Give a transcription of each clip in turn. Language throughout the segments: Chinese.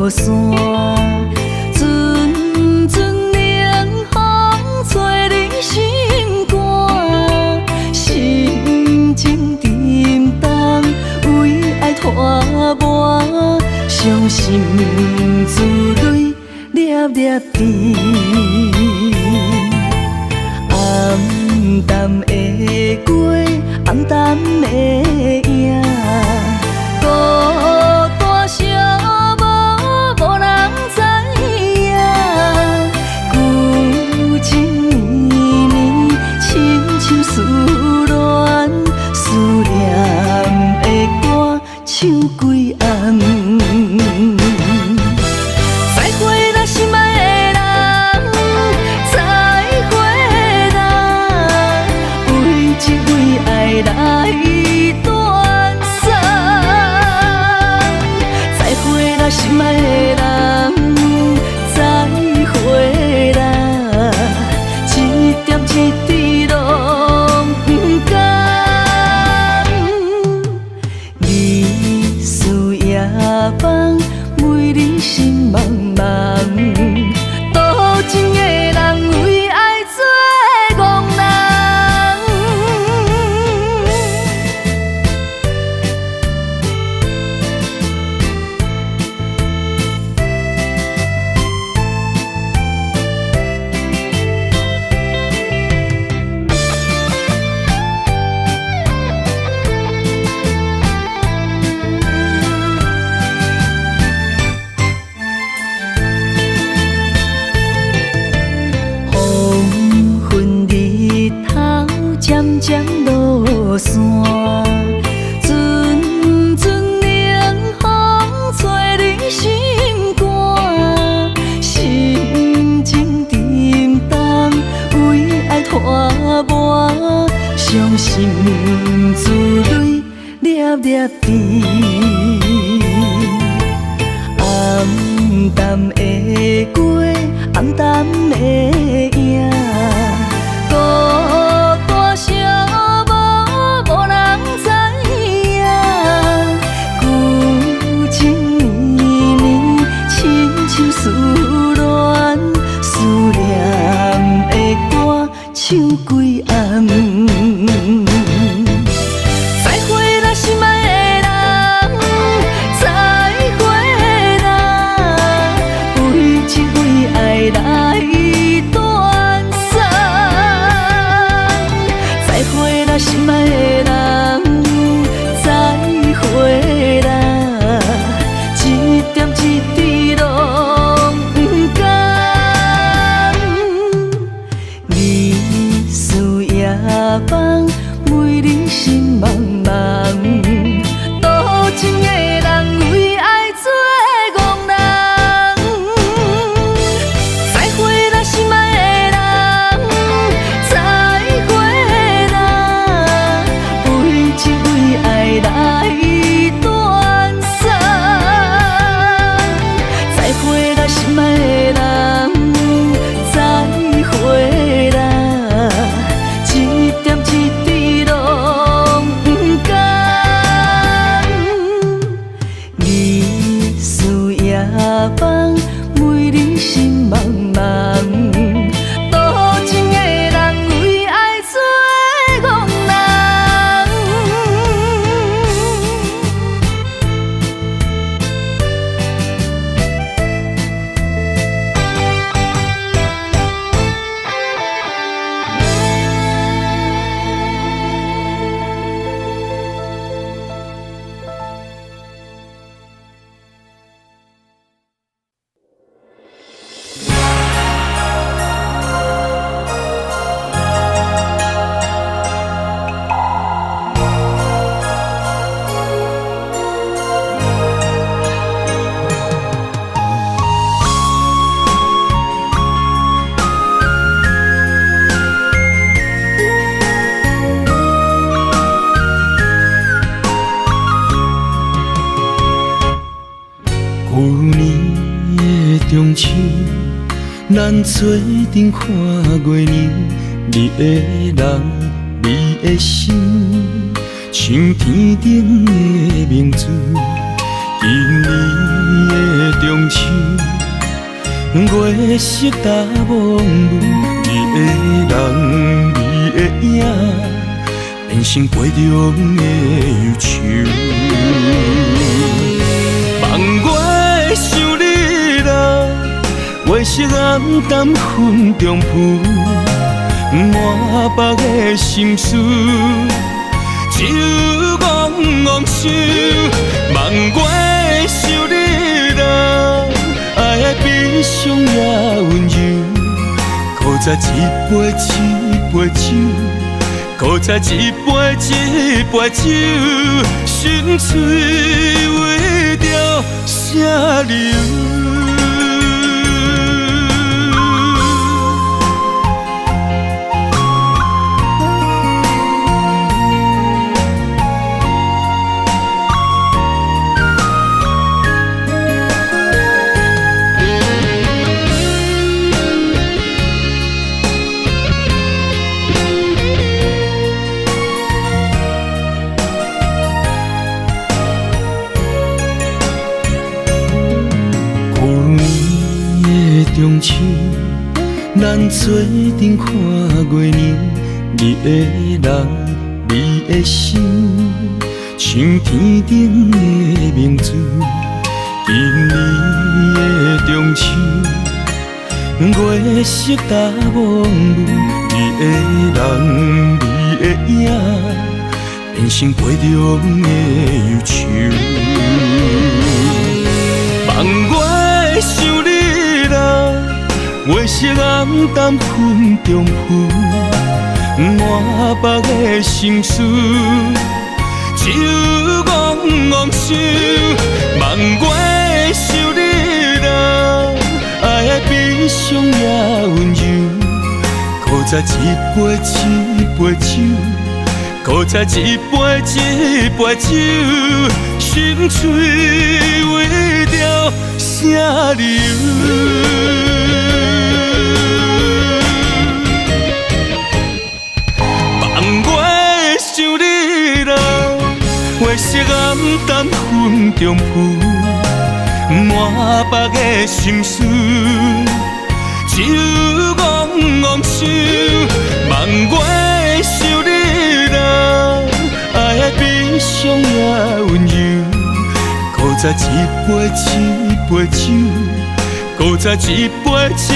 山，阵阵冷风吹你心肝，心情沉重，为爱拖磨，伤心珠泪粒粒滴。暗淡的过，暗淡的影，孤单寂寞，无人知影。旧情绵绵，亲像思恋，思念的歌唱几暗。再会咱心爱的人，再会咱为情为爱来断送。再会咱心爱的人，再会咱一点一滴拢不甘。日思夜梦，为你心茫茫。多情的人为爱做憨人。黄昏日头渐渐落山，阵阵冷风吹你心肝，心情沉重，为爱拖磨，伤心珠泪粒粒滴。暗淡的过，暗淡的影，孤单寂寞，无人知影。旧情绵绵，亲像思恋，思念的歌唱几暗。再会咱心爱的人，再会咱为情为爱来断送。再会咱心爱的人，再会咱一点一滴拢不甘。日思夜梦，为你心茫茫。多情的人为爱做憨人。再会咱心爱的人，再会咱为情为爱来断送。再会咱心爱的人，再会咱一点一滴拢不甘。日思夜梦，为你心茫茫。多情的人为爱做憨人。旧年的中秋，咱做阵看月亮，你的人，你的心，像天顶的明珠。今年的中秋，月色打蒙雾，你的人，你的影，变成杯中的忧愁。望我想你啦，月色暗淡云中浮，满腹的心事，只有怣怣想。望我想你啦，爱的悲伤也温柔，苦在一杯一杯酒，苦在一杯一杯酒，心碎为着啥流？中秋，咱做阵看月亮，你的人，你的心，像天顶的明珠。今年的中秋，月色打蒙雾，你的人，你的影，变成杯中的忧愁。望我想你啦，月色暗淡云中浮，满腹的心事，只有怣怣想。望我想你啦，爱的悲伤也温柔，苦在一杯一杯酒，苦在一杯一杯酒，心碎为着啥理由？月色暗淡云中浮，满腹的心事，只有怣怣想。望我想你啦，爱的悲伤也温柔，苦在一杯一杯酒，苦在一杯一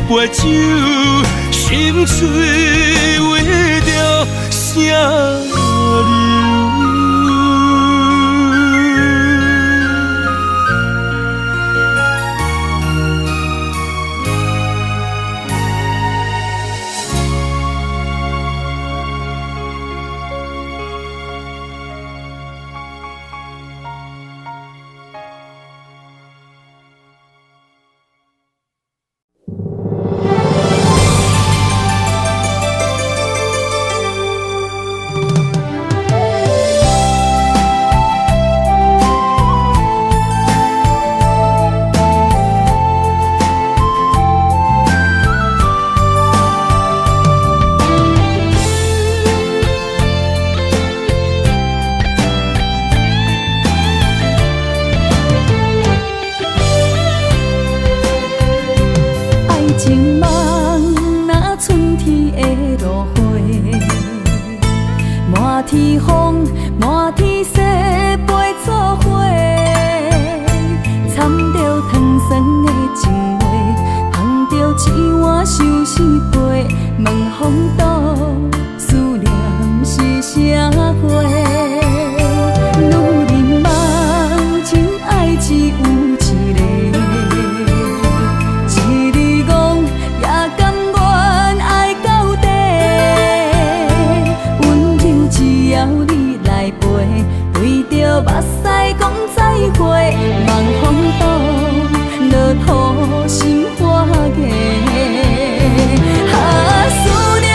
杯酒，心碎为着啥理由？天风，满天雪，陪作伙，掺着糖酸的情话，捧着一碗相思杯，问风度，思念是啥货？女人梦，真爱只有一个，一日戆也甘愿爱到底。只要你来陪，对着目屎讲再会，望风度，落土心花芽。思念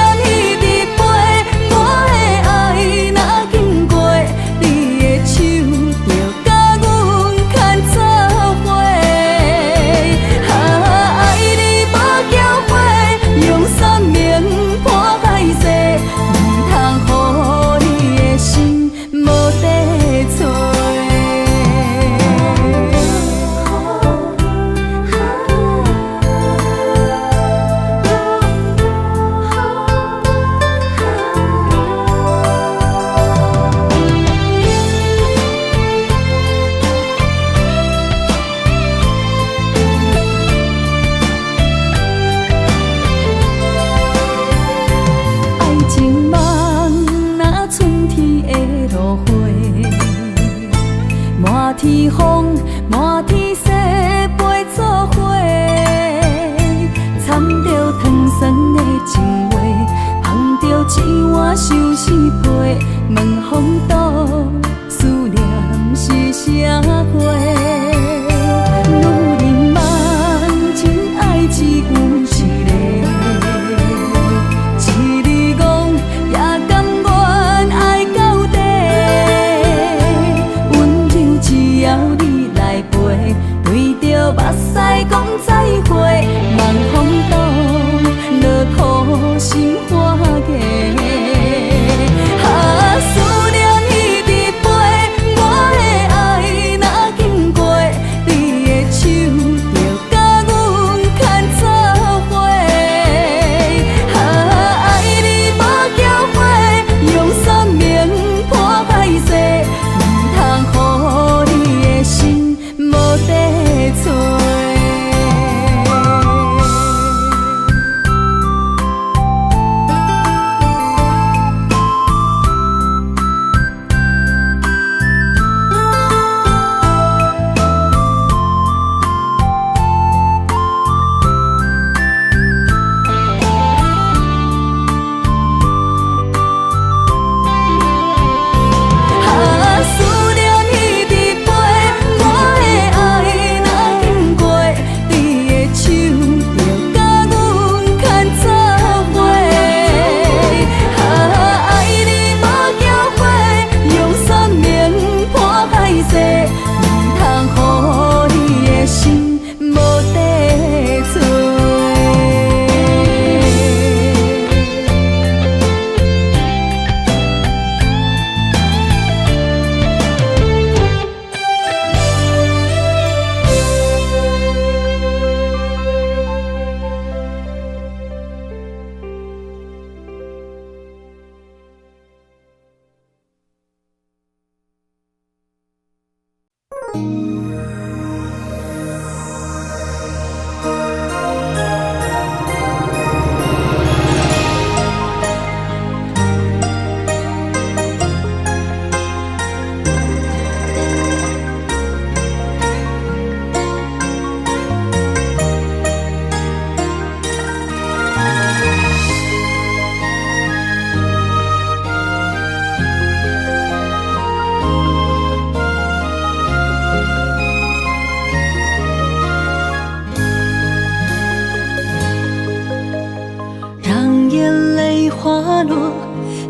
目屎讲再会，望风挡，落土心花嫁。思念一直飞，我的爱若经过，你的手就甲阮牵做伙。爱你无后悔，用生命破歹势，唔通予你的心无地找。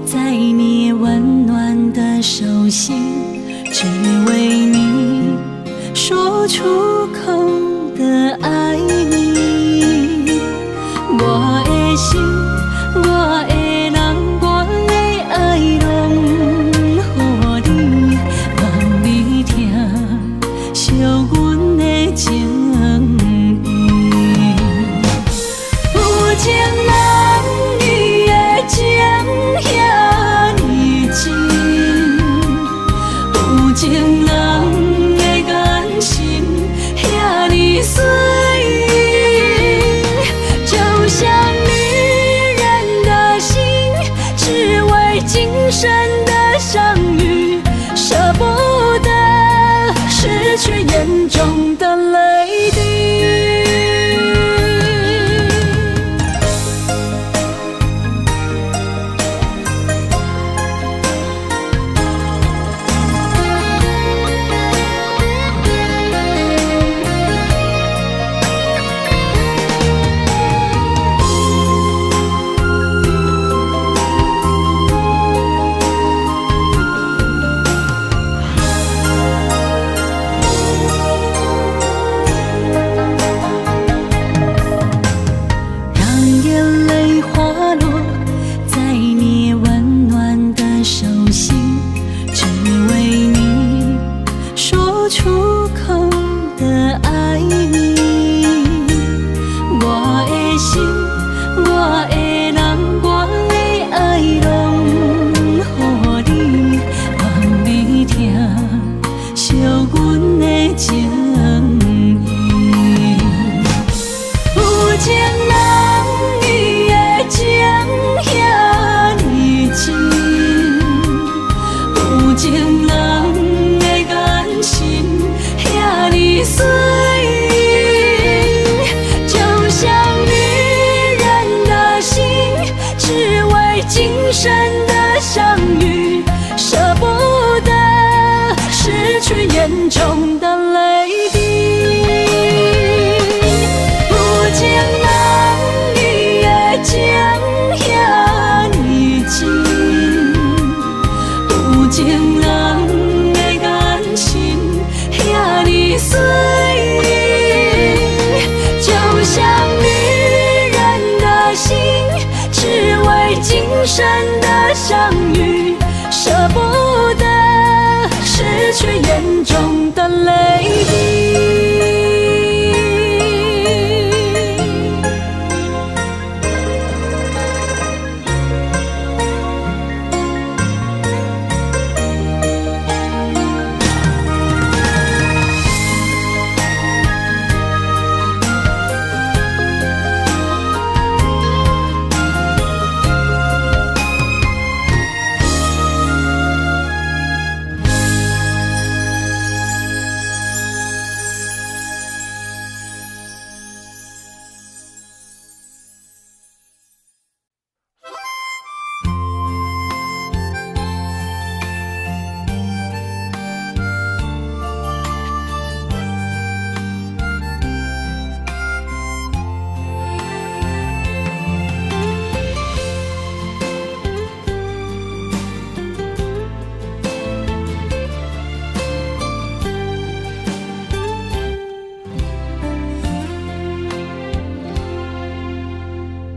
在你温暖的手心，只为你说出口的爱你。我的心，我的人，我的爱拢予你，望你听惜阮的情意。有情人伊的情遐尼真，有情人的眼神相遇，舍不得失去眼中的泪滴。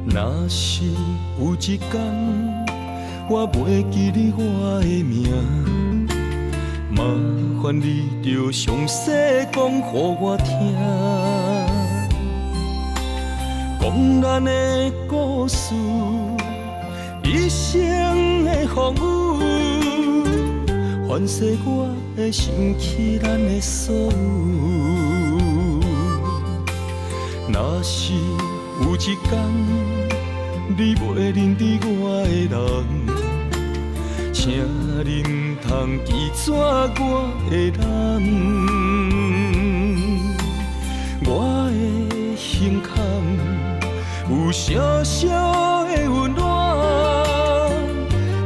若是有一天我袂记你我的名，麻烦你着详细讲予我听，讲咱的故事，一生的风雨，反噬我会想起咱的所有。若是有一天你袂认得我的人，请你唔通记住我的人。我的胸坎有小小的温暖，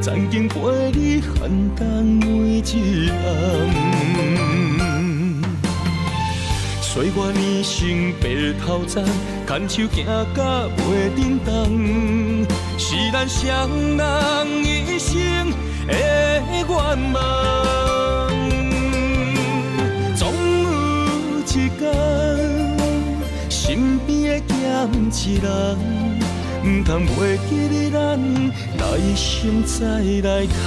曾经陪你寒冬每一暗。岁月年成白头鬃，牵手行到袂振动，是咱双人一生的愿望。总有一天，身边的欠一人，唔通袂记你咱，来生再来看。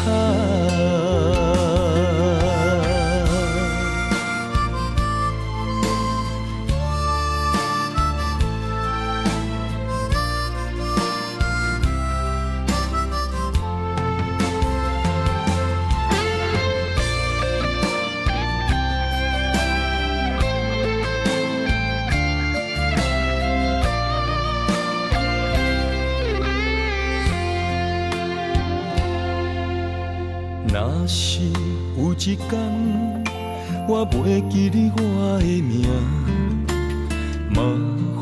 若是有一天我袂记你我的名，麻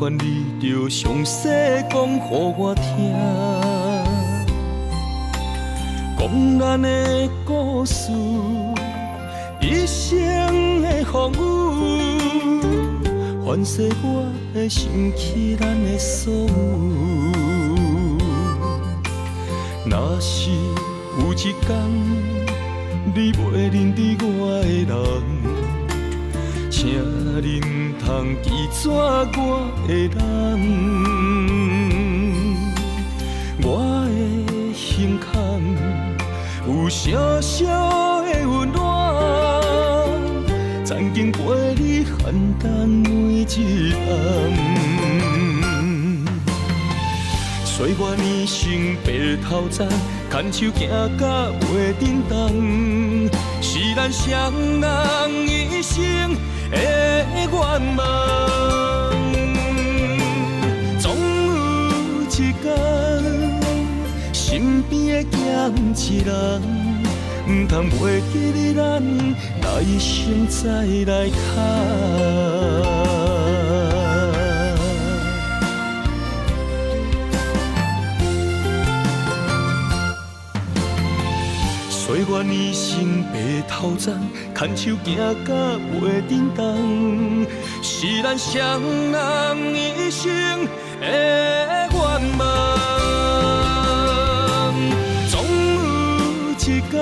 烦你着详细讲予我听，讲咱的故事，一生的风雨，反噬我会想起咱的所有。若是有一天你袂认得我的人，请你唔通记住我的人。我的胸坎有小小的温暖，曾经陪你寒冬每一暗。岁月年成白头鬃，牵手行到袂振动，是咱双人一生的愿望。总有一天，身边的欠一人，唔通袂记你咱，来生再来看。岁月年成白头鬃，牵手行到袂振动，是咱双人一生的愿望。总有一天，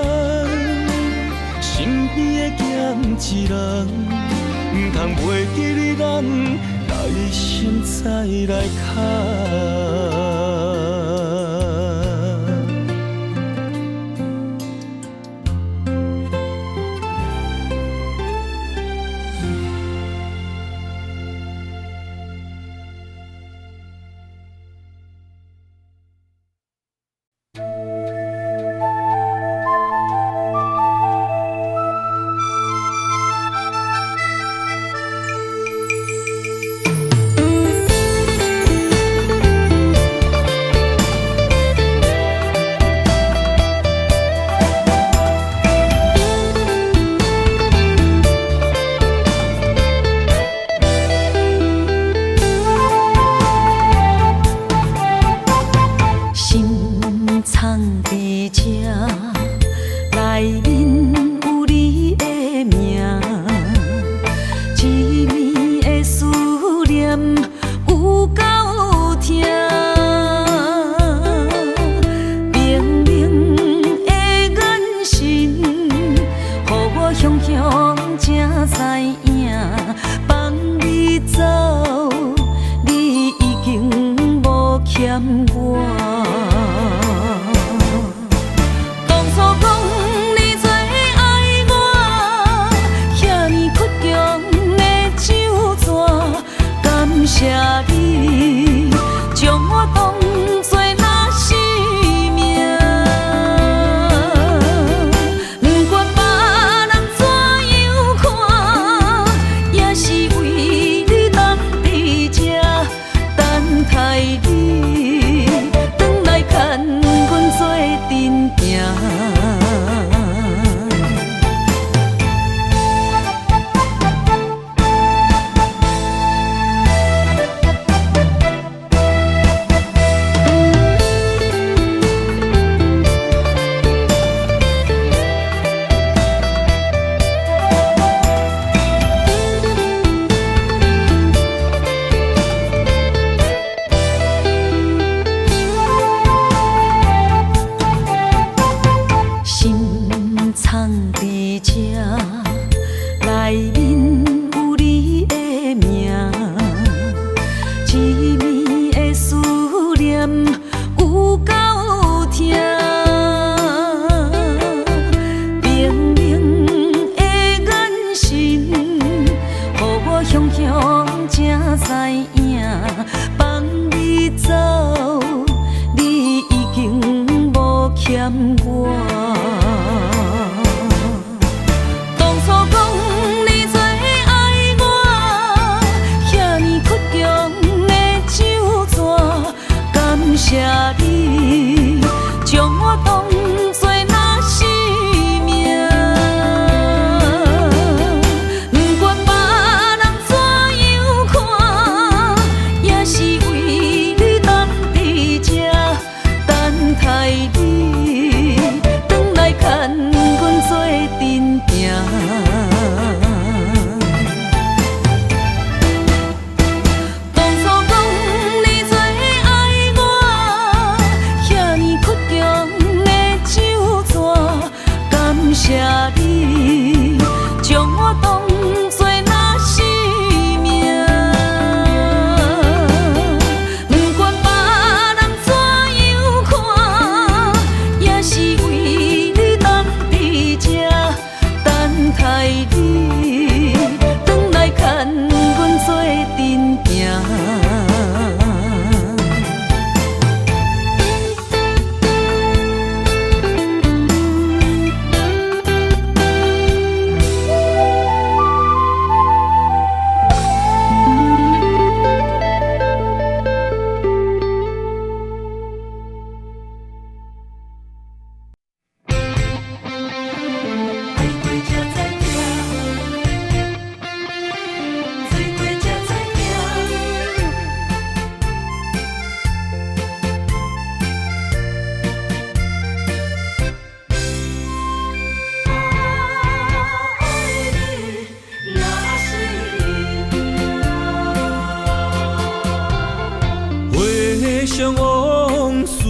身边的欠一人，唔通袂记你咱，来生再来看。 岁念有够痛。明明的眼神，予我雄雄才知影，放你走，你已经无欠我。当初讲你最爱我，遐尼倔强的手纸，感谢你将我当作那生命。不管别人怎样看，也是为你当伫这等待你，转来牵阮做阵行。藏伫这，内面有你的名，一暝的思念有够痛。明明的眼神，予我雄雄才知影，放你走，你已经无欠我。当初讲你最爱我，遐尼倔强的手纸，感谢你将我当作那生命。不管别人怎样看，也是为你当伫这等待你，转来牵阮做阵行。当初讲你最爱我，遐尼倔强的手纸，感谢你将我当作那生命。不管别人怎样看，也是为你当伫这等待你，转来牵阮做阵行。回想往事，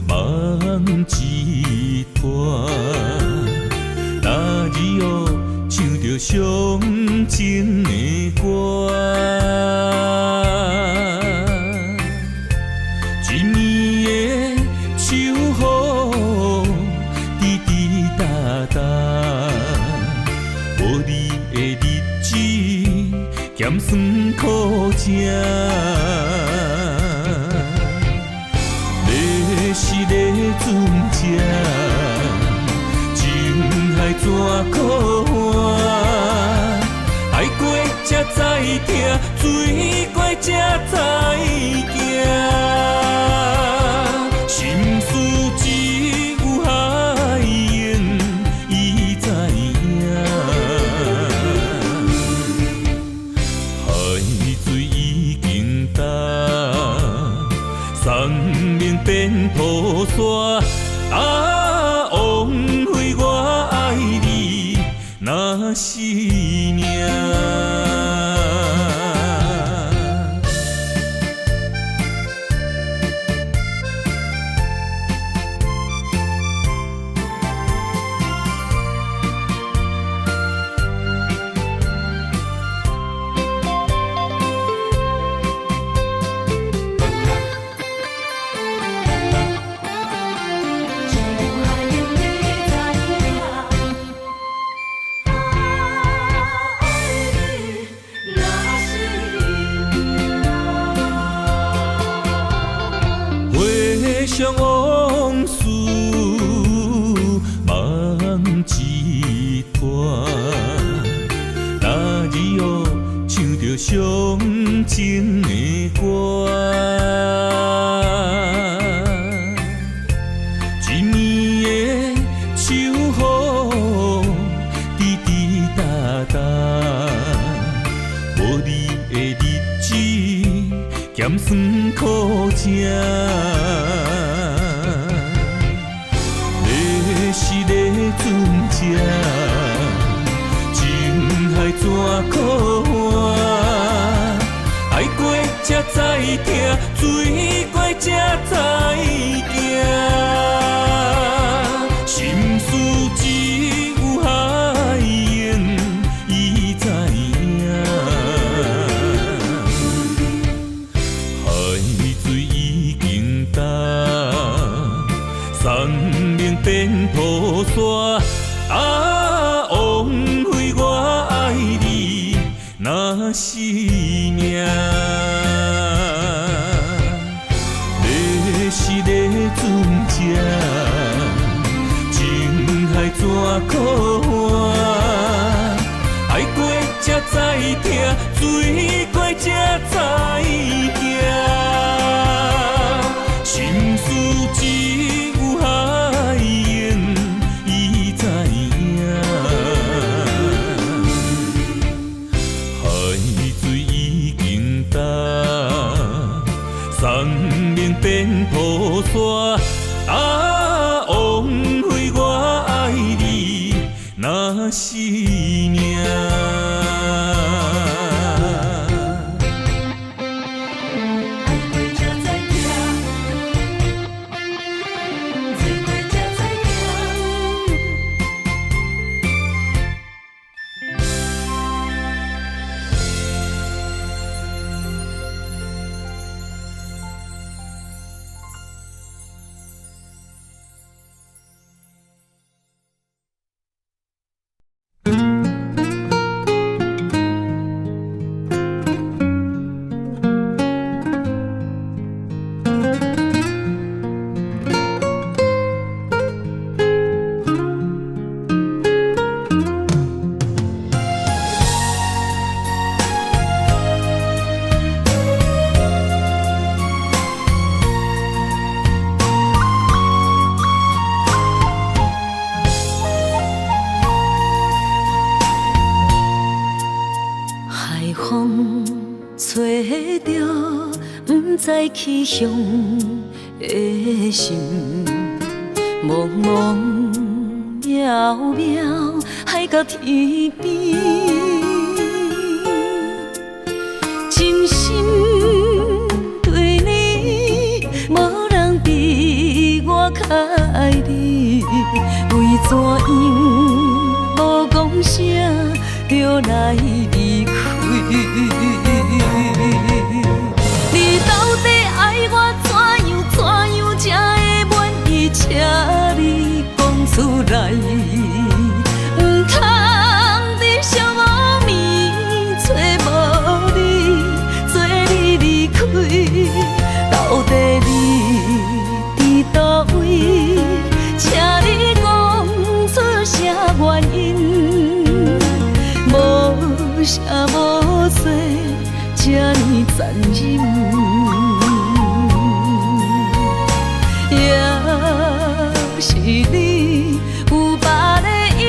梦一段。那日后唱着伤情的歌，一暝的秋雨滴滴答答，无你的日子咸酸苦涩。是个船只，情海怎可换？爱过才知疼，水过才知行。心事只有海涌，伊知影。海水已经干。生命变雨伞，啊，枉费我爱你那是命。着伤情的歌。一年的秋雨滴滴答答，无你的日子咸酸苦涩。要是咧船只，情海怎可换？爱过才知疼，水过才知行。心事只有海燕伊知影，海水已经干，山明变土沙。啊，枉费我爱你那是命。要是咧船只，情海怎可换？爱过才知疼，水过才知行。心事只有海燕伊知影，海水已经干，山明变土沙。啊，枉费我爱你那是命。去向的心，茫茫渺渺，海到天边，真心对你，无人比我较爱你。为怎样无讲声，就来离开？你到底爱我怎样才会满意？请你讲出来，唔通伫寂寞暝找无你，做你离开。到底你伫倒位？请你讲出啥原因？无啥无做，这呢残忍。是你有别的意，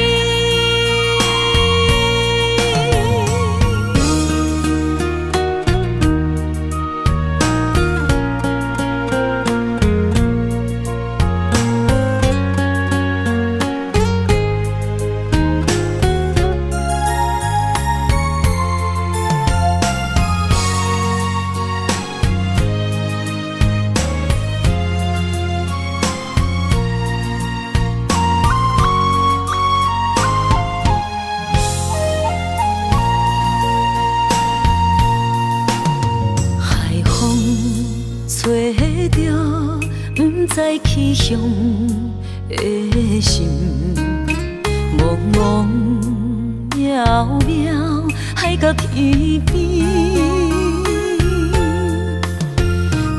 在去向的心，茫茫渺渺，海到天边，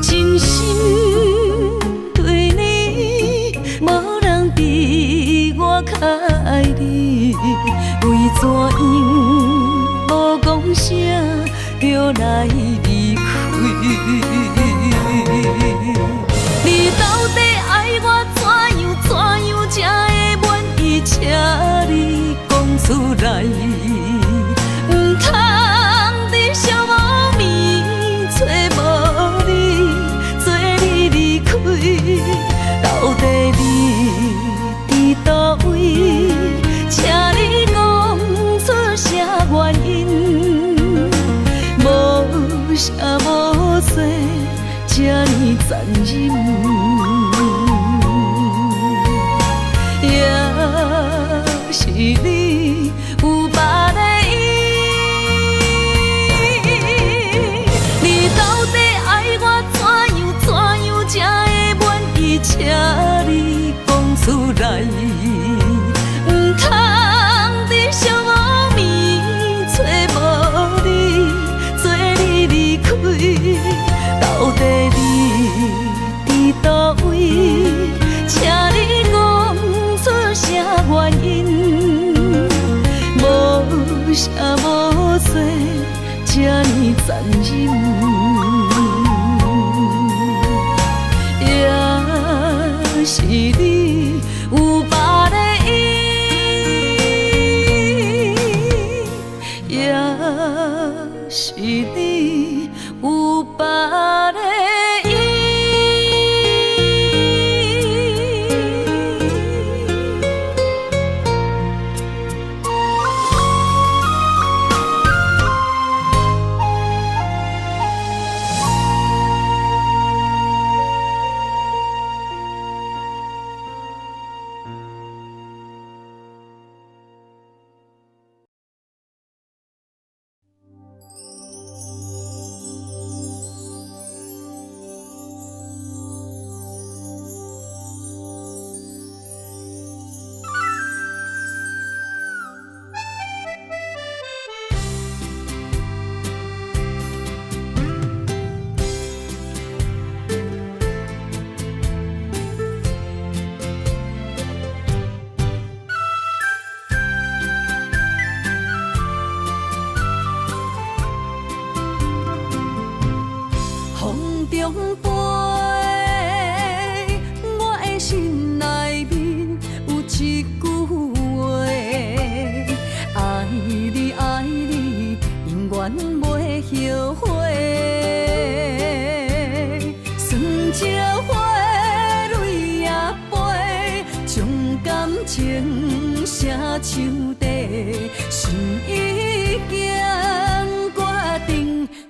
真心对你，无人比我较爱你。为怎样无讲声，来离开。你到底爱我怎样才会满意？请你讲出来，唔通伫寂寞暝找无你，做你离开。到底你伫倒位？请你讲出啥原因？无啥无做，这呢残忍。是你有别的意，你到底爱我怎样才会满意？请你讲出来，唔通伫寂寞暝找无你，做你离开。到底你伫倒位？请你讲出啥原因？无啥无做，这呢残忍。也是你有别的意，也是你有别的意。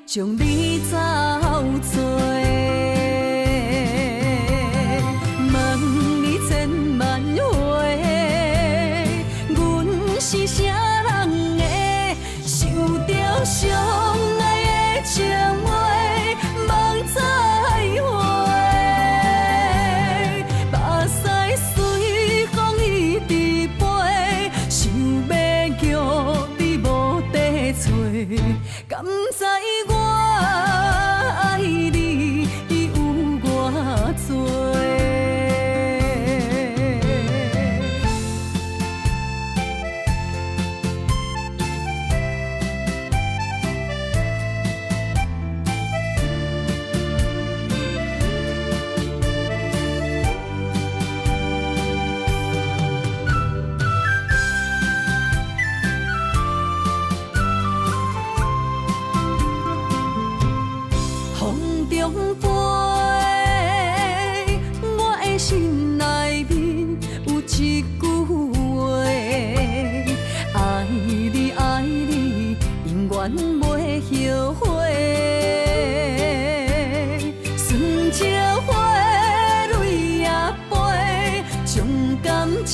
将你走做，问你千万回，阮是啥人的，受着伤爱的情话，梦再会。目屎随风一直飞，想要叫你无地找，敢知我？爱你有偌多？风中飞，我的心内面有一句话，爱你爱你，永远袂后悔。酸笑花泪也飞，将感情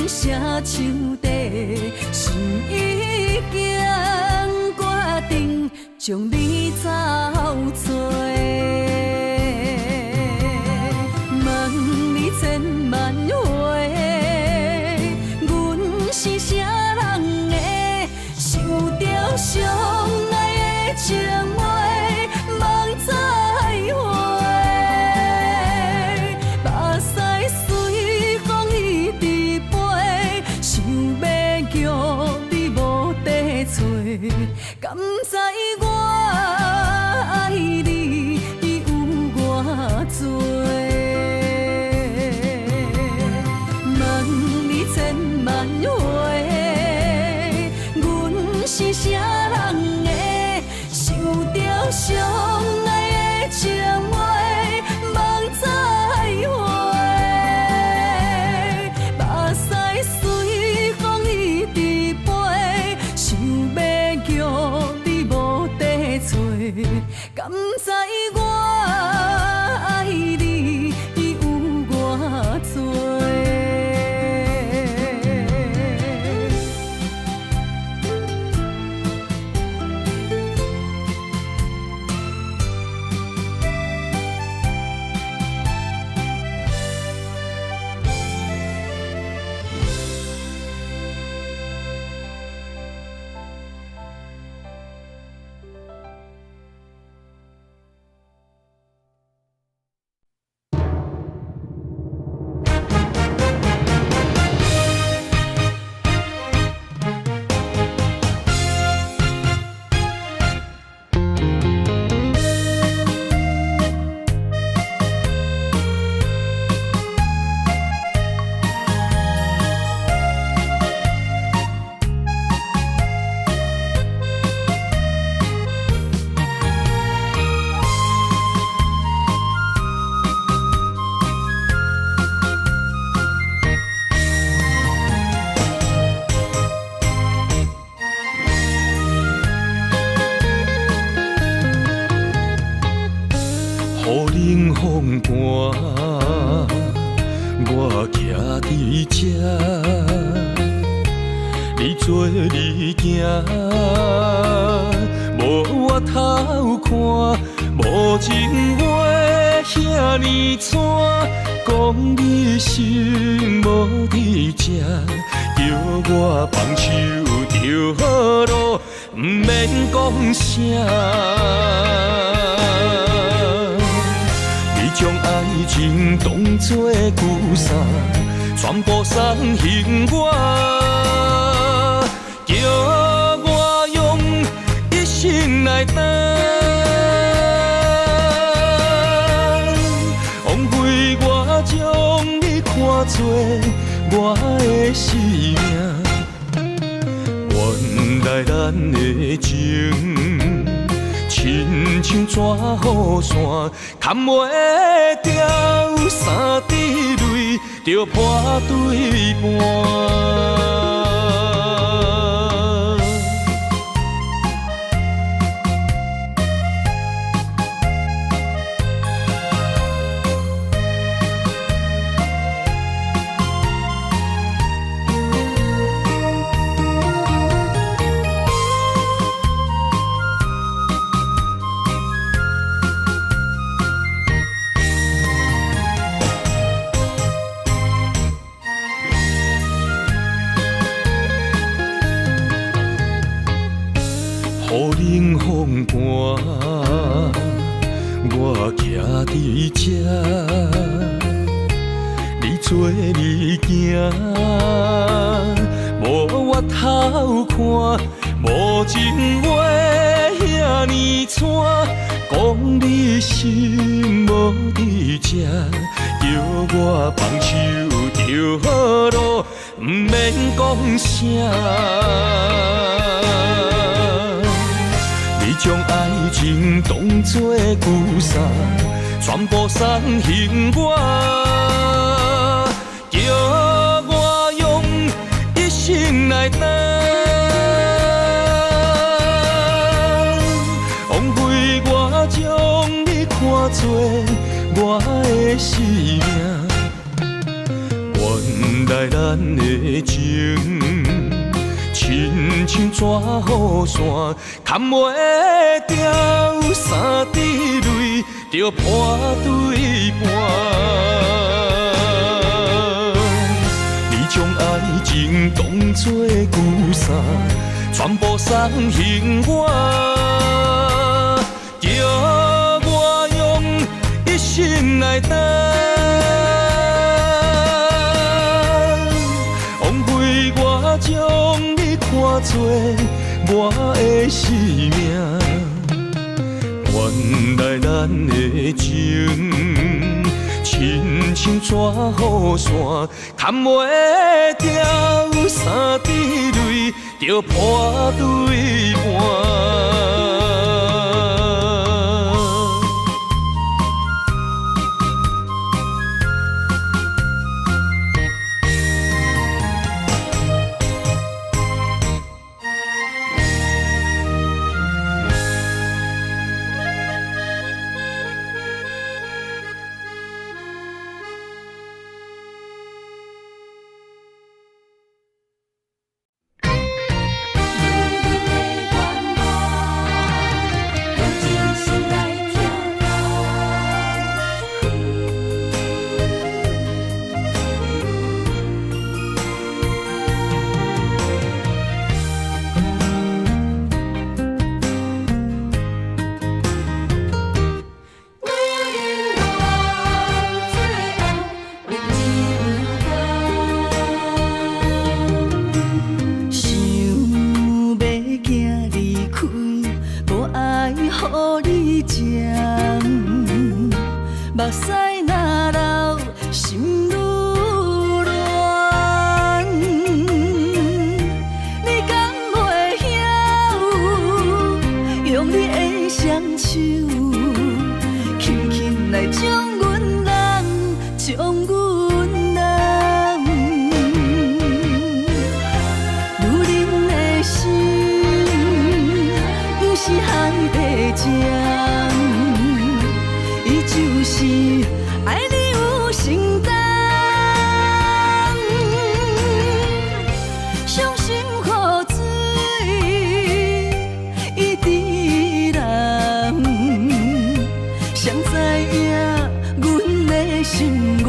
写手底，心已经决定。将你走做，问你千万回，阮是啥人的，受着伤爱的情话，梦再会。目屎随风一直飞，想要叫你无地找，敢知我？着相爱的情话，梦再会。目屎随风一直飞，想要叫你无地找，敢知我爱你有偌多？冷风寒，我徛伫这，你做你行，无我头看，无情话遐尼惨，讲你心无伫这，叫我放手就好咯，毋免讲啥。将爱情当作旧衫，全部送还我，叫我用一生来等，枉费我将你看作我的生命，原来咱的情。亲像纸雨伞，牵袂掉三滴泪，就破对半。雨冷风寒，我徛伫这，你做你行，无我头看，无情话遐尼惨，讲你心无伫这，叫我放手就好咯，毋免讲啥。将爱情当作旧衫，全部送还我，叫我用一生来等，枉费我将你看作我的生命，原来咱的情。亲像纸雨伞，牵袂掉三滴泪，就破对半。你将爱情当作旧衫，全部送还我，叫我用一生来等。将你看作我的生命，原来咱的情，亲像纸雨伞，牵袂掉三滴泪，就破对半。你食，目屎若流，心愈乱。你敢袂晓，用你的双手，轻轻来将阮人，将阮人。女人的心，不是海底针，伊就是爱你有承担。伤心雨水，伊滴人，谁知影阮的心愿？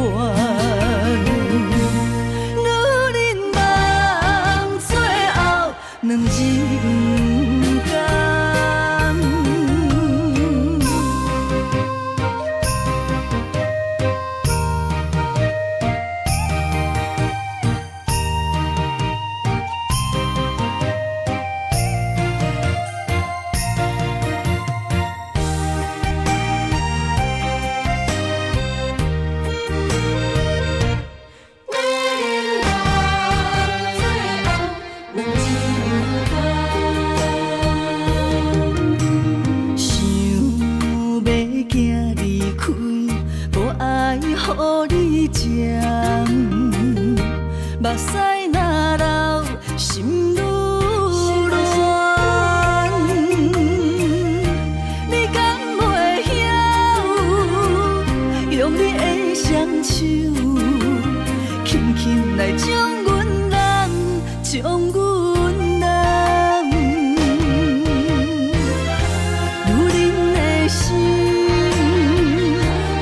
女人梦，最后两人甘。目屎若流，心愈乱。你敢袂晓，用你的双手，轻轻来将阮人，将阮人。女人的心，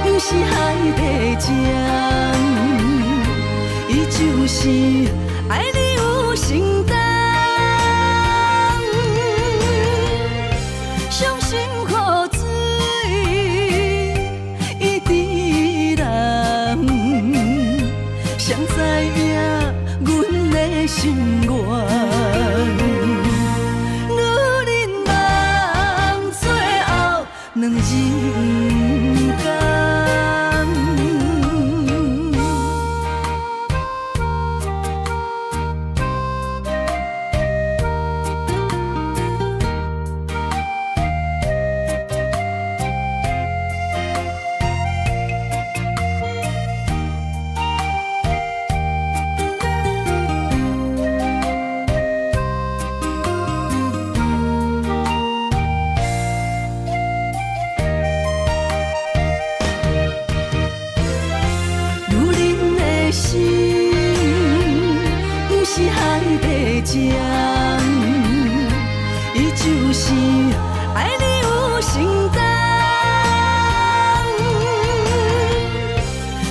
不是海底针。就是爱你有承担，伤心雨水，伊滴人，谁知影阮的心愿？女人梦，最后两人甘。是海底针，伊就是爱你有承担。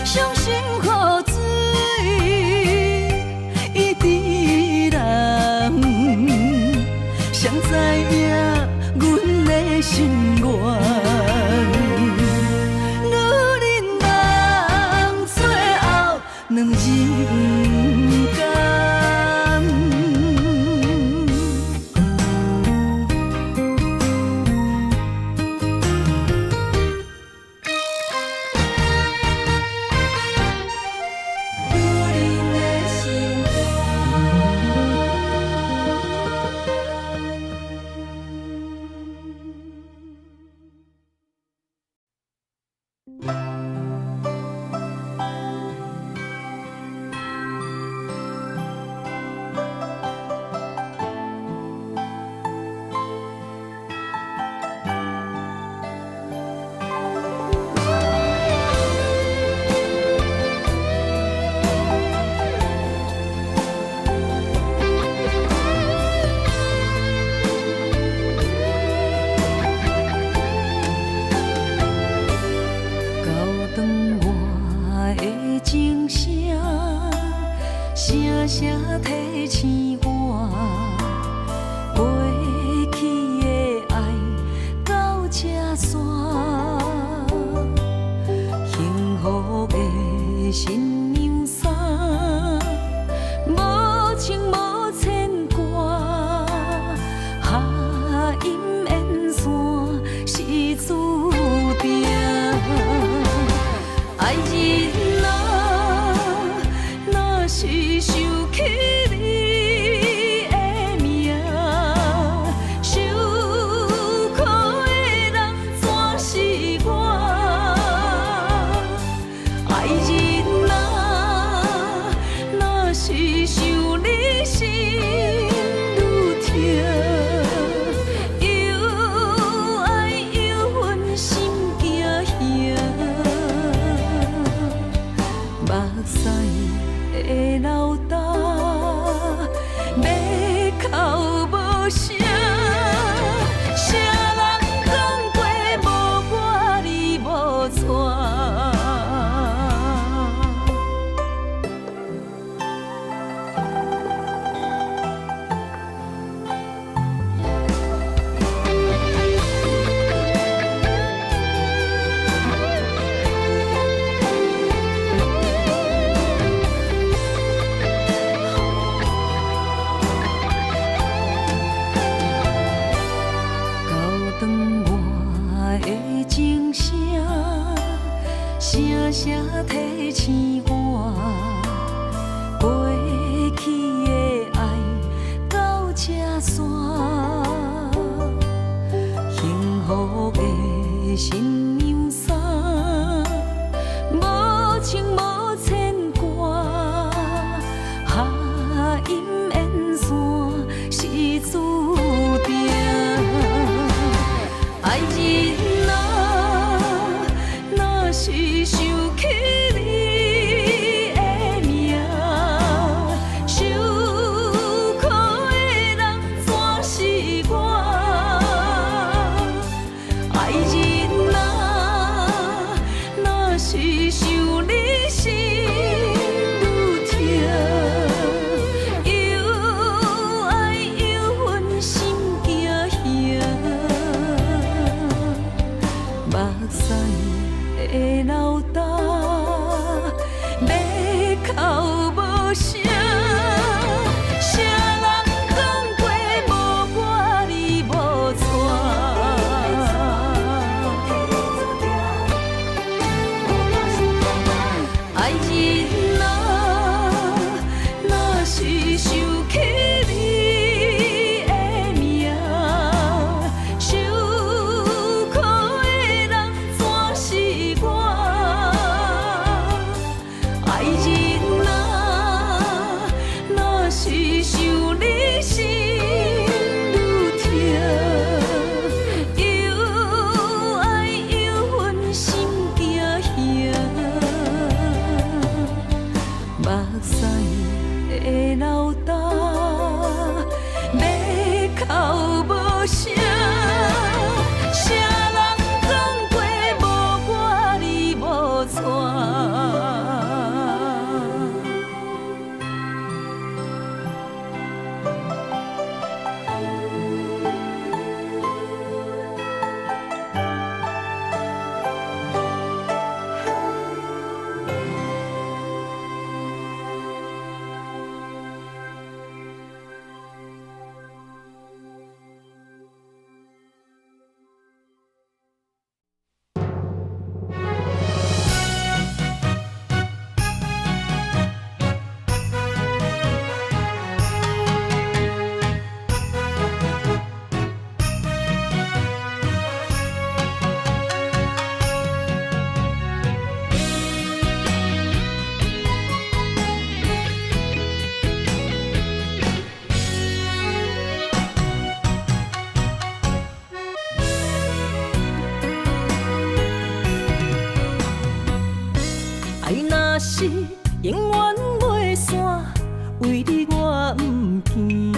伤心雨水，伊滴人，谁知影阮的心愿？女人梦，最后两人甘。声声提醒我，过去的爱到这煞，幸福的新娘衫，无情无牵挂，下阴缘线是情声，声声提醒我，过去的爱到这线，幸福的新娘衫，无情无牵挂，下阴缘线是注定。爱人啊，若是想起你的名，受苦的人全是我。爱人啊，若是想你心愈痛，又爱又恨心惊吓。目屎的流干，要哭无声。谁人讲过无我你无带？爱人啊，若是想起你的名，受苦的人全是我。爱人啊，若是想你心愈痛，又爱又恨心惊吓。目屎的流干，要哭无声。谁人讲过无我你无带？爱若是永远袂散，为你我不惊，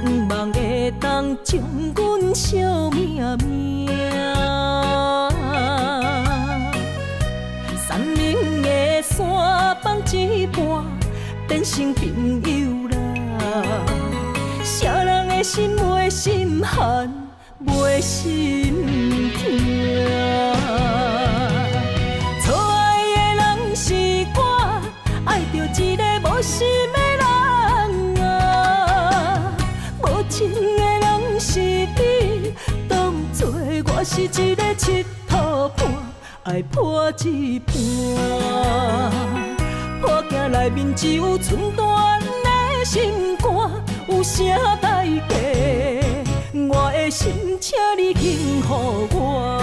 不望会当将阮惜命命。山明的山放一半，变成朋友啦。谁人的心袂心寒，袂心痛。爱着一个无心的人啊，无情的人是你，当作我是一个佚佗伴，爱破一半。破镜内面只有寸断的心肝，有啥代价？我的心，请你轻予我。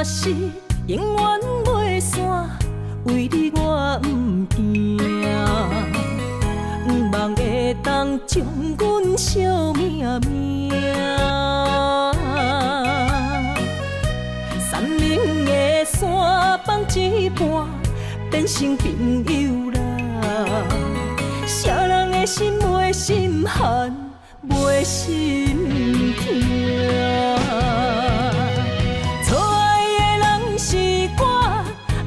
是永远袂散，为你我不惊，不望会当将阮惜命命。山明的山放一半，变成朋友啦。谁人的心袂心寒，袂心痛。错爱的人是我，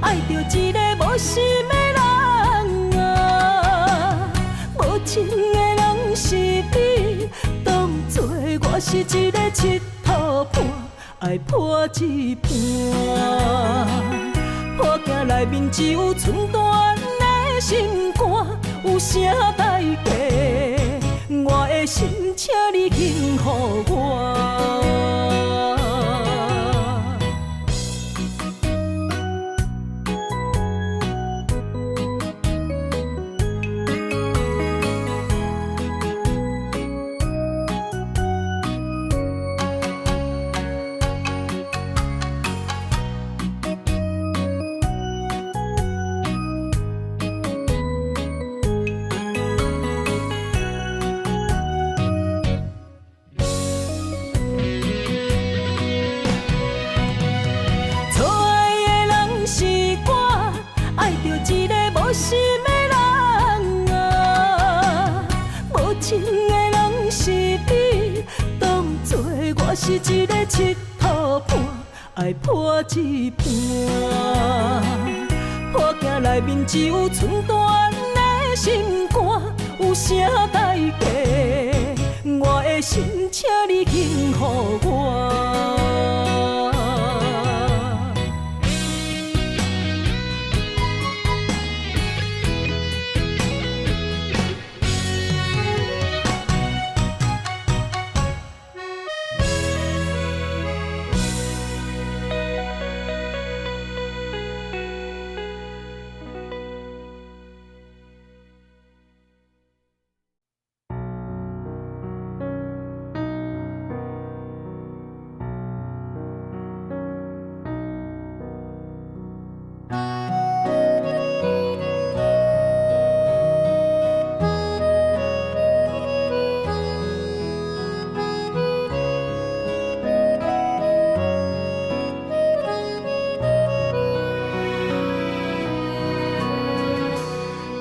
爱着一个无心的人啊。无情的人是你，当作我是一个佚佗伴，爱破一半。破镜内面只有寸断的心肝，有啥代价？我的心，请你幸予我。无心的人啊，无情的人是你，当作我是一个佚佗伴，爱破一半。破镜内面只有寸断的心肝，有啥代价？我的心，请你幸予我。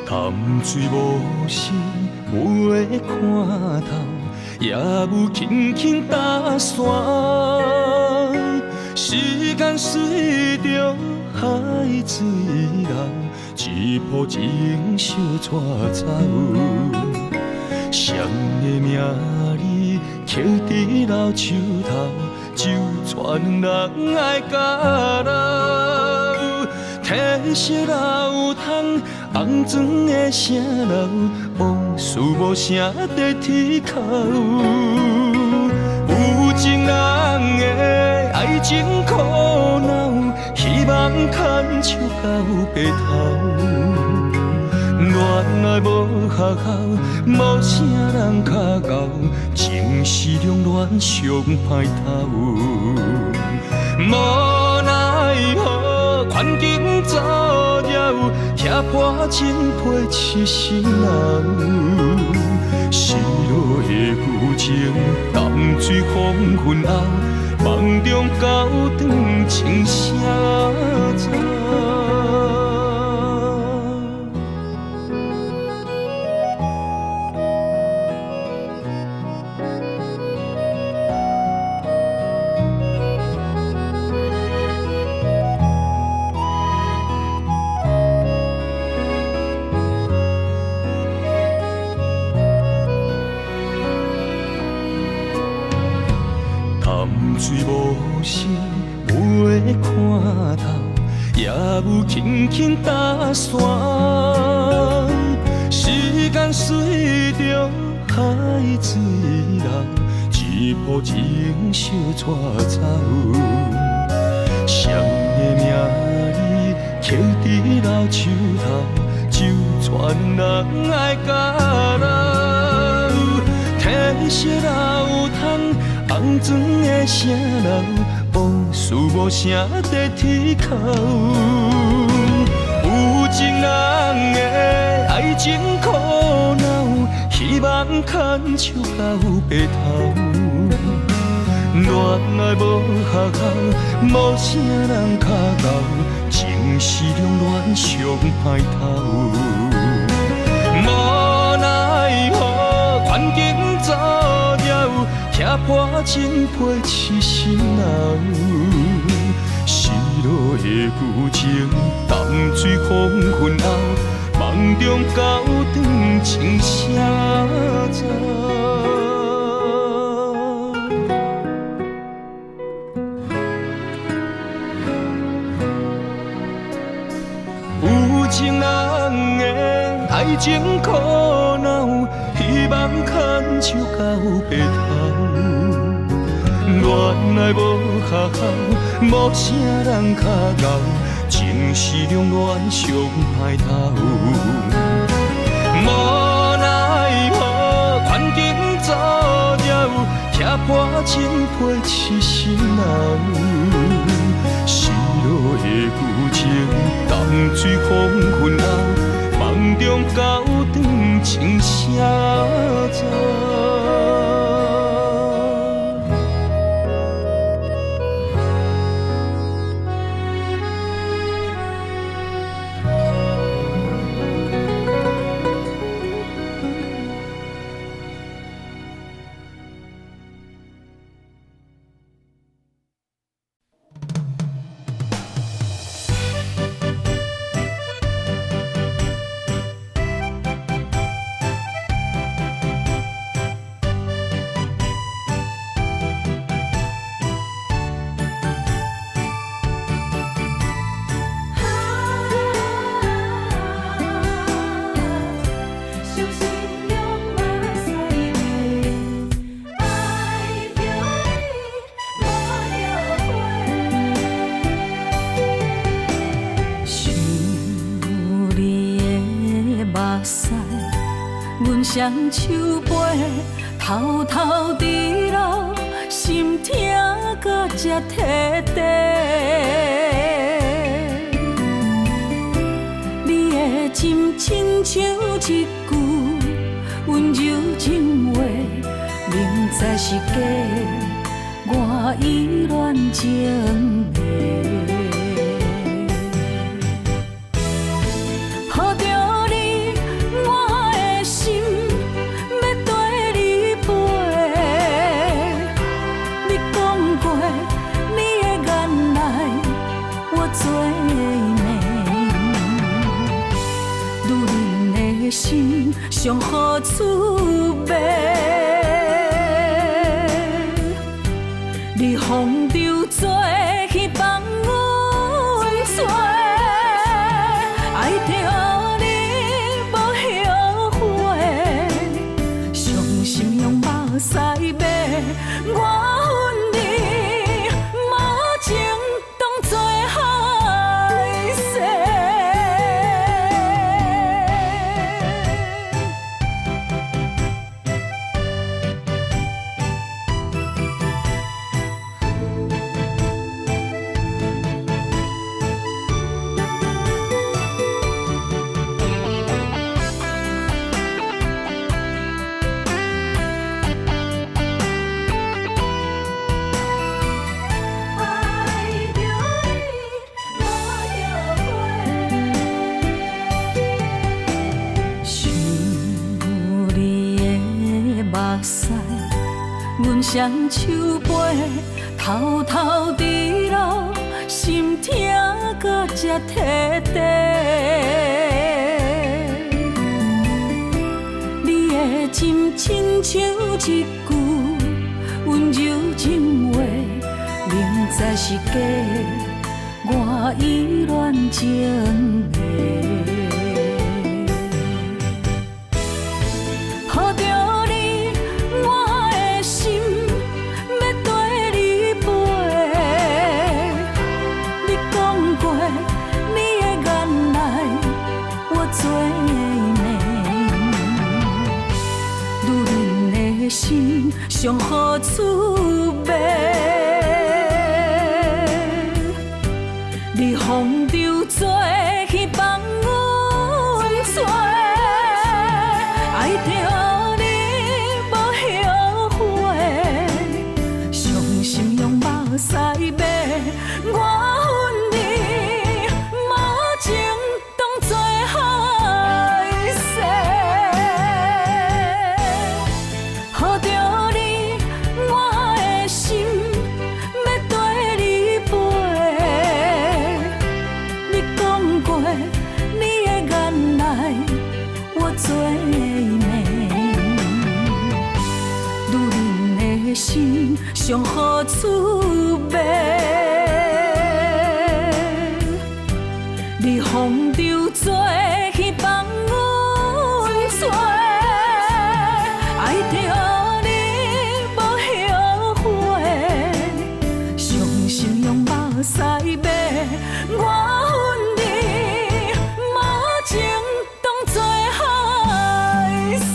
潭水无声，无会看透，也有轻轻打散。时间随着海水流，一步情相带走。谁的名字刻在老树头，就全人爱甲老。褪色老窗，红砖的城楼，往事无声在天口。有情人的爱情苦恼，希望牵手到白头。恋爱无学校，无啥人较贤，情是两恋上歹头。无奈何，环境造谣，踢破真配痴心人。失落的旧情，淡水黄昏后，梦中高长情啥走。水无声，无会看透，也有轻轻打散。时间随着海水流，一步情相带走。谁的名字刻在老树头，就全人爱甲老。褪色老窗，红砖的城楼，往事无声在天口。有情人的爱情苦恼，希望牵手到白头。恋爱无学校，无啥人较贤，情是两恋上歹头。无奈何，环境作了，拆破真配痴心人。失落的旧情，淡水黄昏后，梦中高长情写照。有情人的爱情苦恼，希望牵手到白头。原来无学校，无啥人较敖，情是两恋上歹头。无奈何，环境做了，拆破真配痴心人。失落的旧情，淡水黄昏后，梦中高长情写照。双手背，偷偷伫流，心痛到才摕地。你的真亲像一句温柔情话，明知是假，我依然情迷。 心上好滋味，你风流做，希望阮做，爱着你无后悔，伤心用目屎买，我恨你无情当作害世。 阮双手背，偷偷伫流，心痛到才摕地。你的真亲像一句温柔情话，明知是假，我依然情迷。 心上好滋味，你风流做，希望阮做，爱着你无后悔，伤心用目屎买，我恨你无情当作害世。的心上好滋味。你风流做去放阮做，爱着你无后悔，伤心用目屎买我恨你，无情当作害世。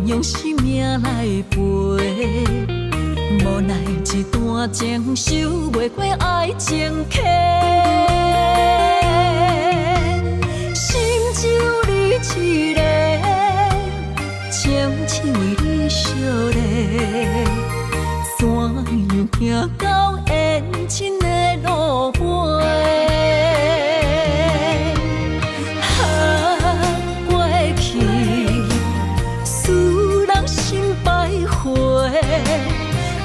用生命来陪，无奈一段情守袂过爱情客，心只有你一个，情只为你烧热，怎样行到缘尽的路尾？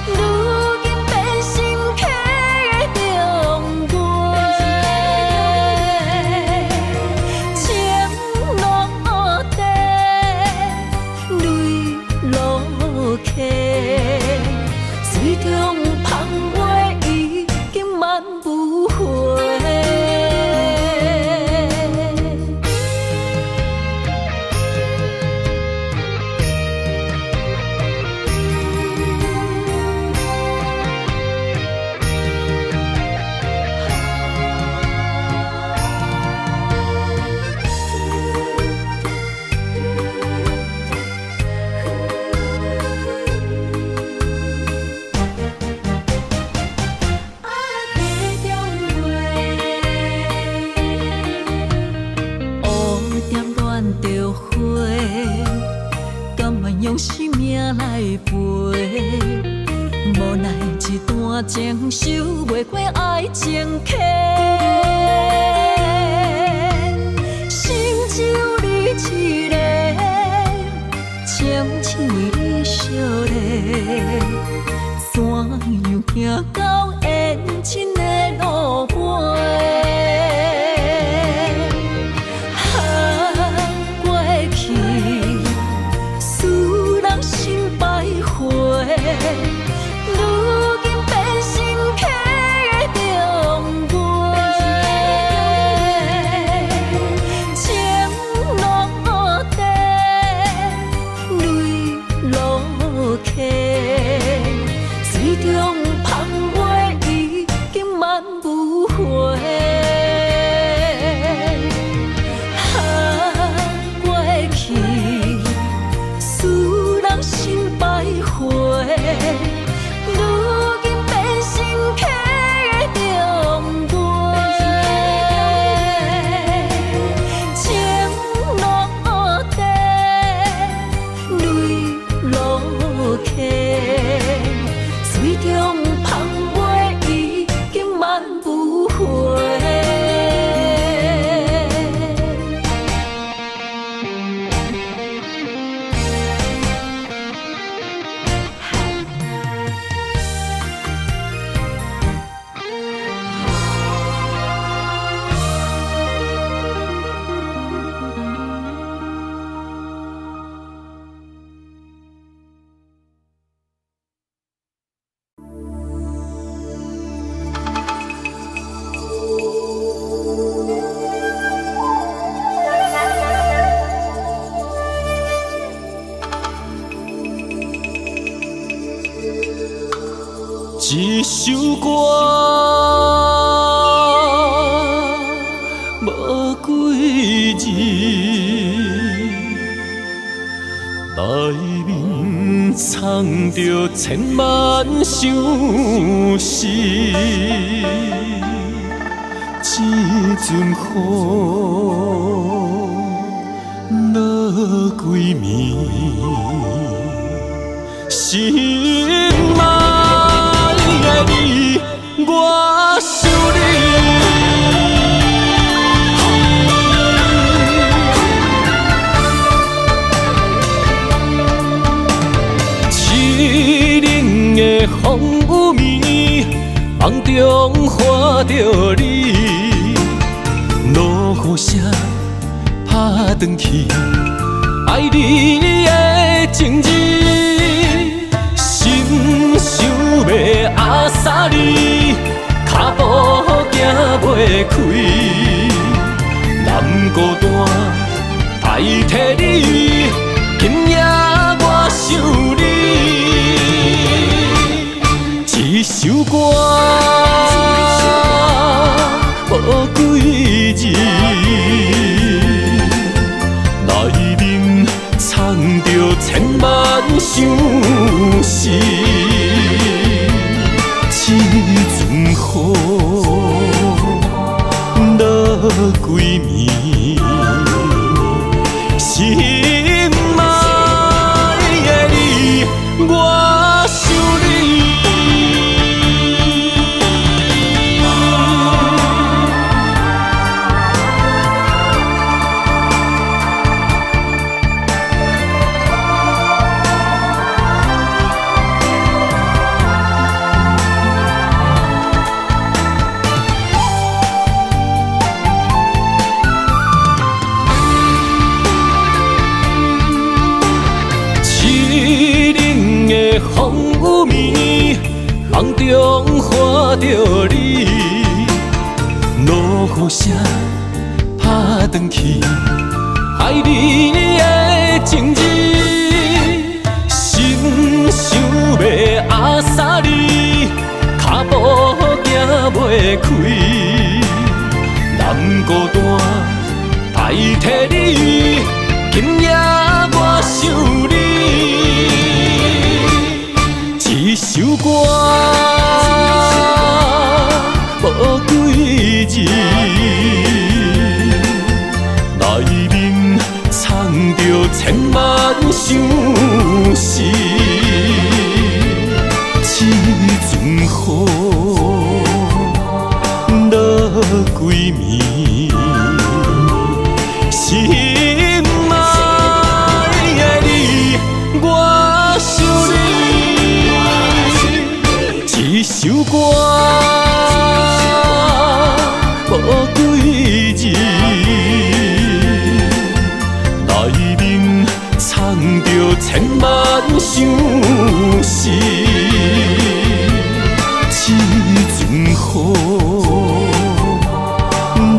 如今变心客的中归，情落地，泪落下，水中芳花已经满不回。用生命来陪，无奈一段情守袂过爱情客，心只有你一个，情只为你烧热，怎样行到缘尽的路尾？如今变心客的中归，情落地，泪落下，水中芳花已经一首歌无几字，内面藏着千万相思。一阵雨落几暝，心爱的你，我想你。凄冷的风雨暝，梦中看着你，落雨声打转去，爱你的情字，心想要压煞你，脚步行袂开，难孤单代替你，今夜我想你。一首歌无几字，内面藏着千万相思。一阵雨落几暝，心爱的你，我想你。风雨暝，梦中看着你，落雨声打转去，爱你的情字，心想要压煞你，脚步行袂开，难孤单代替你，今夜我想你。一首歌无几字，内面藏着千万相思。一阵雨落几暝，心爱的你，我想你。一首歌无几字，内面藏着千万相思。一阵雨落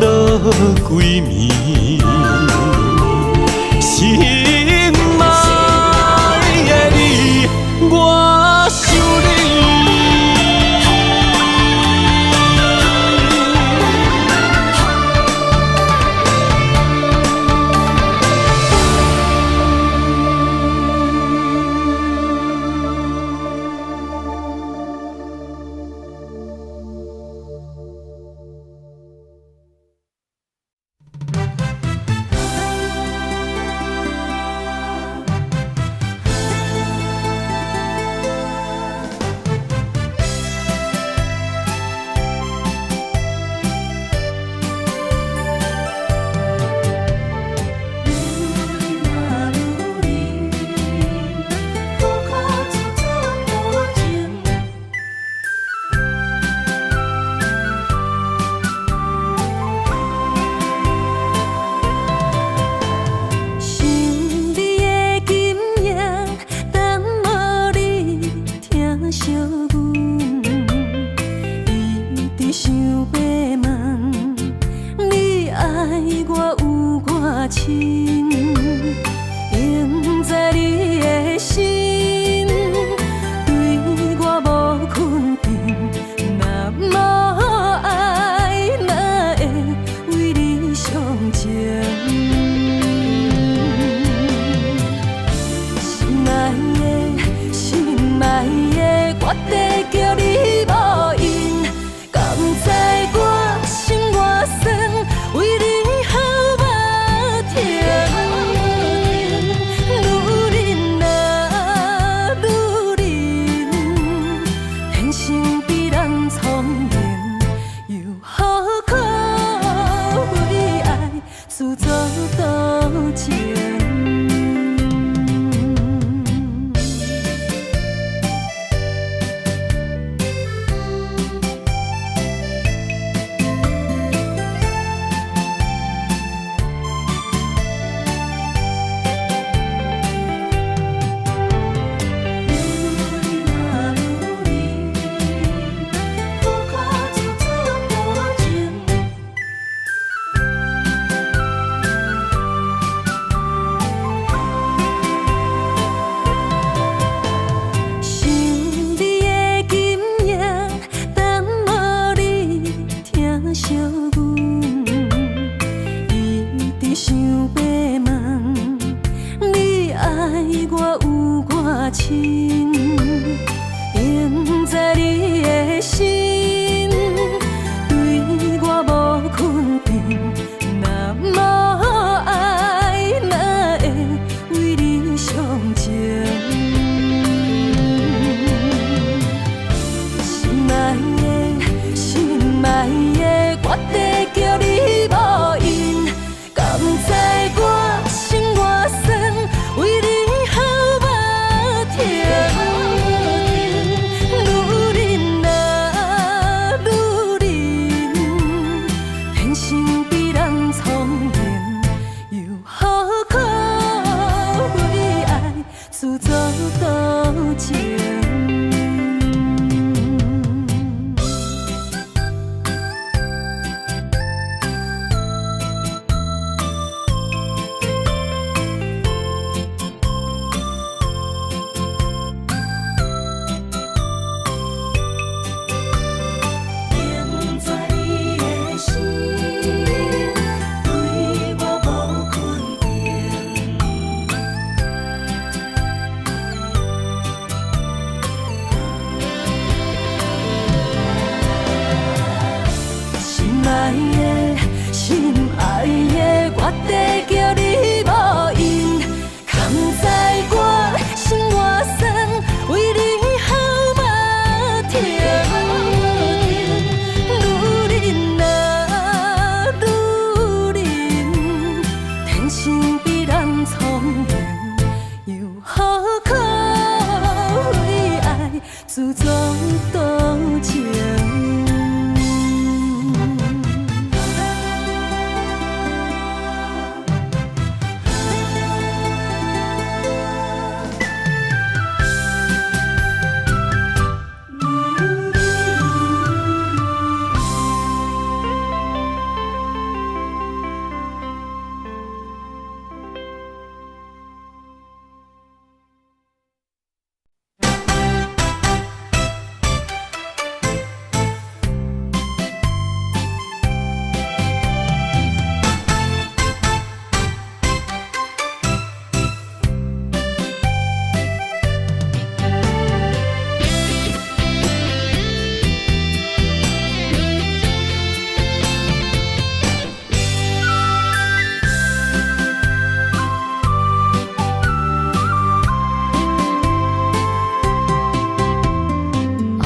白问，你爱我有偌深？应在你的心，对我无肯定，若无爱，哪会为你伤情？心爱的，心爱的，我得叫你无因，甘知我心外酸，为你好无停。愈忍啊愈忍，天生比人聪明，又何苦为爱自作多情？印在你的心，对我无肯定。心爱的，心爱的，我得叫你无因，甘知我心外酸，为你好无停。愈忍啊愈忍，天生比人聪明，又何苦为爱自作多情？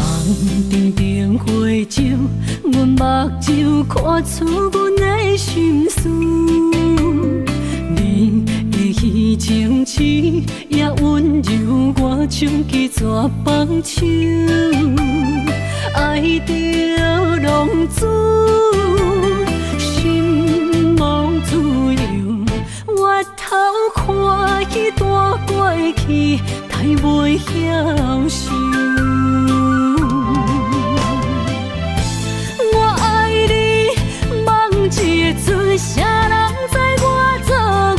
红灯灯花酒，阮目睭看出阮的心事。你的虚情痴也温柔，我像一撮放手，爱着浪子，心无自由。我头看彼段过去，太袂晓受。一个阵，啥人知我做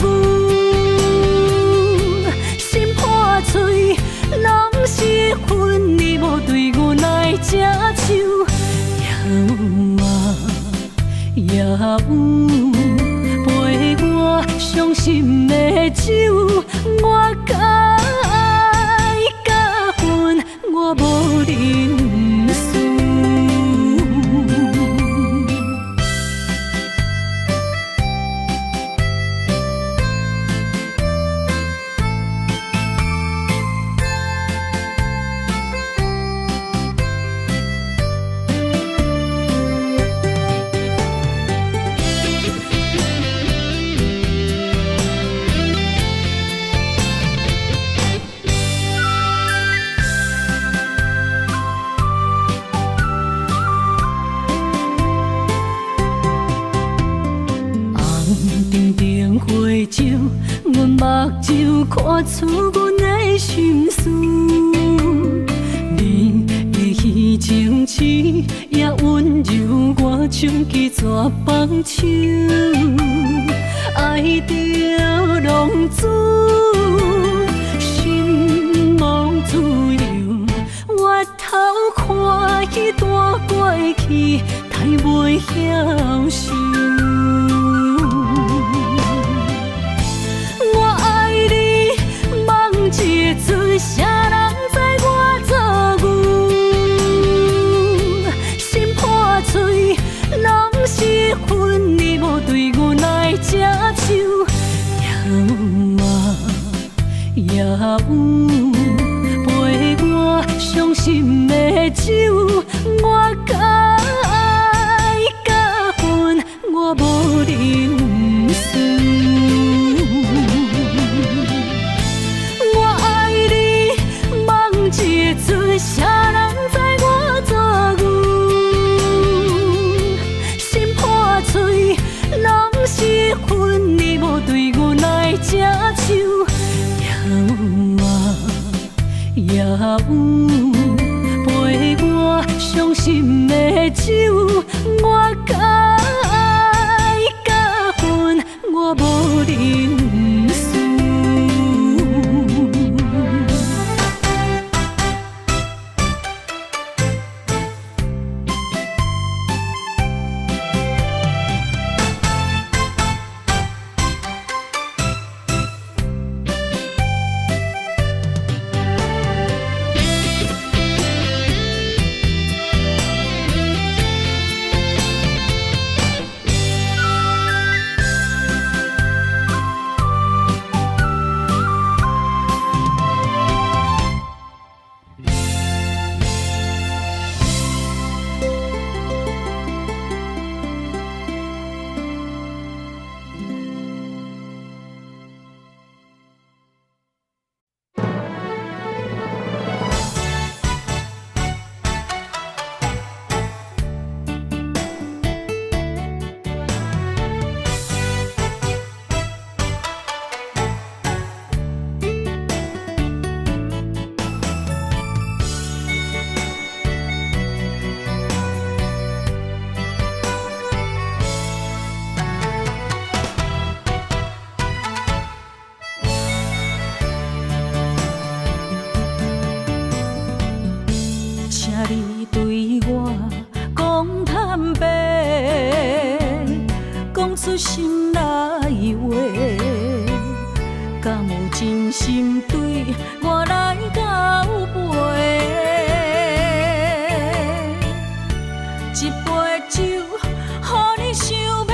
牛？心破碎，拢是恨你无对阮来接手。也有陪我伤心的酒，我甲爱甲恨，我无认输。酒，阮目睭看出阮的心事。你的虚情痴也温柔，我像一撮放手，爱着浪子，心无自由。我头看彼段过去，太袂晓受。陪我伤心的酒，我甲爱甲恨，我无认输。我爱你，梦一阵，啥人知我作牛？心破碎，拢是恨你无对阮来接手。也有陪我伤心的酒，我甲爱甲恨，我无认输。你对我讲坦白，讲出心内话，敢有真心对我来交陪？一杯酒，予你想要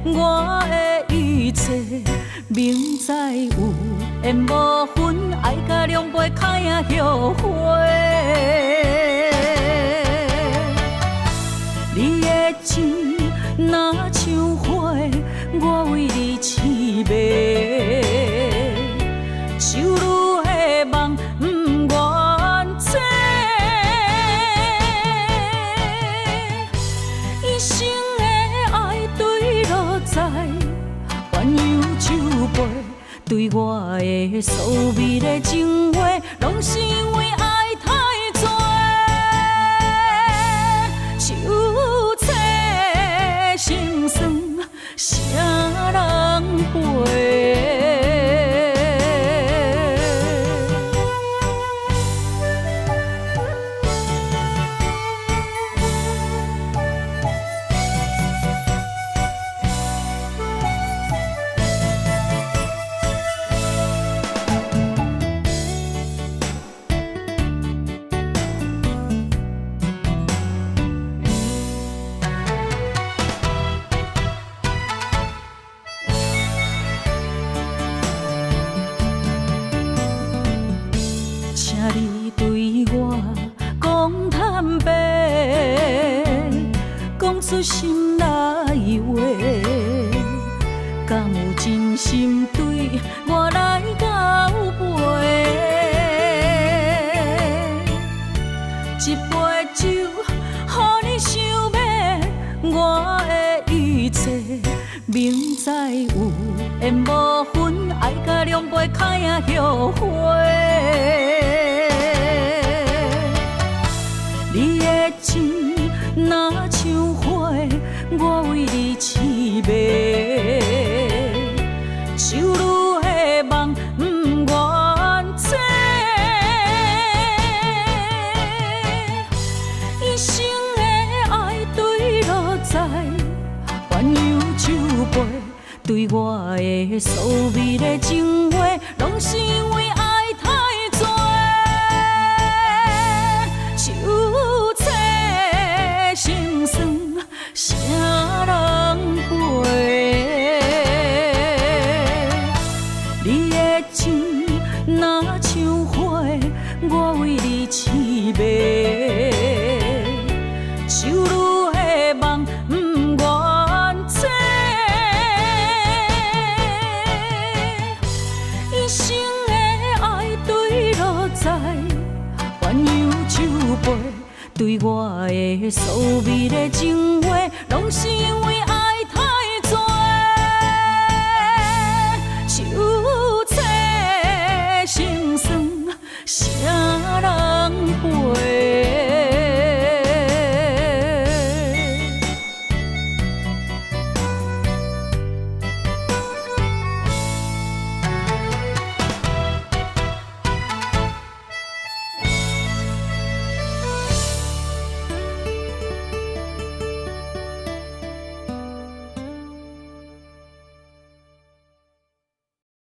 我的一切，明知有缘无分，爱甲两杯开啊后悔。你的情若像花，我为你痴迷，手女的梦不愿切，一生的爱对落在鸳鸯酒杯，对我的所谓的情话，拢是因为爱太多。心酸，啥人陪？你对我讲坦白，讲出心内话，敢有真心对我来交陪？一杯酒，予你想要我的一切，明知有缘无分，爱甲两杯开啊后悔。你的情若像花，我为你痴迷，手女的梦不愿切，一生的爱对落在鸳鸯酒杯，对我的所谓的情话，拢是因为爱太多。心酸，啥人陪？你的情若痴迷，手愈的梦不愿做。一生的爱对落在鸳鸯酒杯，对我的所谓的情话，拢是我。